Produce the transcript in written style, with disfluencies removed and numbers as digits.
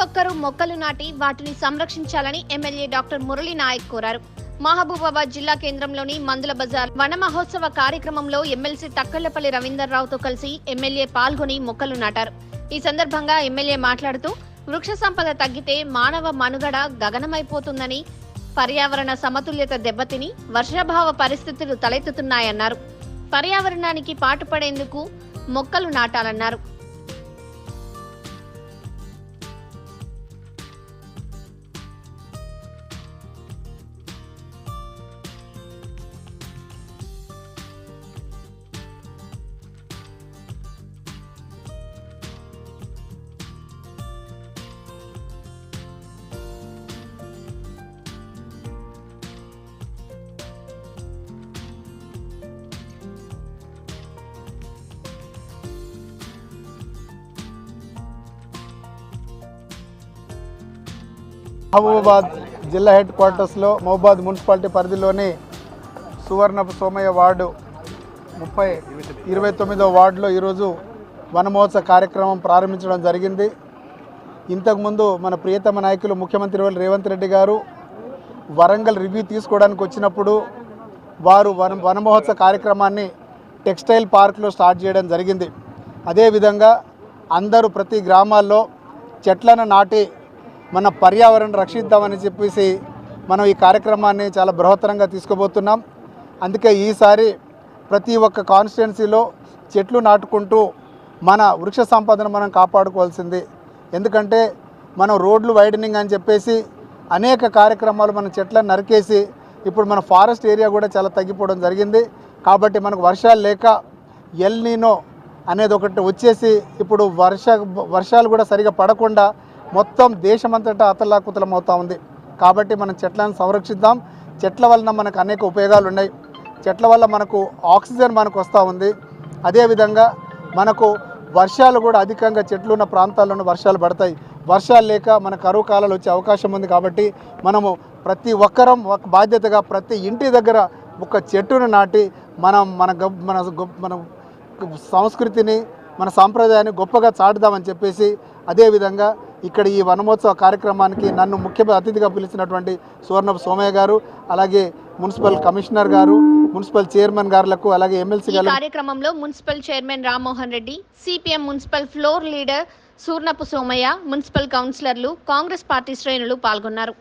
ఒక్కరూ మొక్కలు నాటి వాటిని సంరక్షించాలని ఎమ్మెల్యే డాక్టర్ మురళీ నాయక్ కోరారు. మహబూబాబాద్ జిల్లా కేంద్రంలోని మందుల బజార్ వన మహోత్సవ కార్యక్రమంలో ఎమ్మెల్సీ తక్కళ్లపల్లి రవీందర్రావుతో కలిసి ఎమ్మెల్యే పాల్గొని మొక్కలు నాటారు. ఈ సందర్భంగా ఎమ్మెల్యే మాట్లాడుతూ వృక్ష సంపద తగ్గితే మానవ మనుగడ గగనమైపోతుందని, పర్యావరణ సమతుల్యత దెబ్బతిని వర్షాభావ పరిస్థితులు తలెత్తుతున్నాయన్నారు. పర్యావరణానికి పాటుపడేందుకు మొక్కలు నాటాలన్నారు. మహబూబాబాద్ జిల్లా హెడ్ క్వార్టర్స్లో మహబూబాబాద్ మున్సిపాలిటీ పరిధిలోని సువర్ణపు సోమయ్య వార్డు 29వ వార్డులో ఈరోజు వన మహోత్సవ కార్యక్రమం ప్రారంభించడం జరిగింది. ఇంతకుముందు మన ప్రియతమ నాయకులు ముఖ్యమంత్రి రేవంత్ రెడ్డి గారు వరంగల్ రివ్యూ తీసుకోవడానికి వచ్చినప్పుడు వారు వన మహోత్సవ కార్యక్రమాన్ని టెక్స్టైల్ పార్క్లో స్టార్ట్ చేయడం జరిగింది. అదేవిధంగా అందరూ ప్రతి గ్రామాల్లో చెట్లను నాటి మన పర్యావరణం రక్షిద్దామని చెప్పేసి మనం ఈ కార్యక్రమాన్ని చాలా బృహత్తరంగా తీసుకుపోతున్నాం. అందుకే ఈసారి ప్రతి ఒక్క కాన్స్టిట్యున్సీలో చెట్లు నాటుకుంటూ మన వృక్ష సంపదను మనం కాపాడుకోవాల్సింది. ఎందుకంటే మనం రోడ్లు వైడనింగ్ అని చెప్పేసి అనేక కార్యక్రమాలు మన చెట్లను నరికేసి ఇప్పుడు మన ఫారెస్ట్ ఏరియా కూడా చాలా తగ్గిపోవడం జరిగింది. కాబట్టి మనకు వర్షాలు లేక ఎల్ నీనో అనేది ఒకటి వచ్చేసి ఇప్పుడు వర్షాలు కూడా సరిగా పడకుండా మొత్తం దేశమంతటా అతలాకుతలం అవుతూ ఉంది. కాబట్టి మనం చెట్లను సంరక్షిద్దాం. చెట్ల వలన మనకు అనేక ఉపయోగాలు ఉన్నాయి. చెట్ల వల్ల మనకు ఆక్సిజన్ మనకు వస్తూ ఉంది. అదేవిధంగా మనకు వర్షాలు కూడా అధికంగా చెట్లు ఉన్న ప్రాంతాల్లోనూ వర్షాలు పడతాయి. వర్షాలు లేక మన కరువు కాలాలు వచ్చే అవకాశం ఉంది. కాబట్టి మనము ప్రతి ఒక్కరం ఒక బాధ్యతగా ప్రతి ఇంటి దగ్గర ఒక చెట్టును నాటి మనం మన మన సంస్కృతిని మన సాంప్రదాయాన్ని గొప్పగా చాటుదామని చెప్పేసి, అదేవిధంగా ఇక్కడ ఈ వనమోత్సవ కార్యక్రమానికి నన్ను ముఖ్య అతిథిగా పిలిచినటువంటి సువర్ణపు సోమయ్య గారు, అలాగే మున్సిపల్ కమిషనర్ గారు, మున్సిపల్ చైర్మన్ గారులకు, అలాగే ఎమ్మెల్సీ గారు. కార్యక్రమంలో municipal chairman Rammohan Reddy, CPM municipal floor leader Surnapu Somayya, municipal కౌన్సిలర్లు, కాంగ్రెస్ పార్టీ శ్రేణులు పాల్గొన్నారు.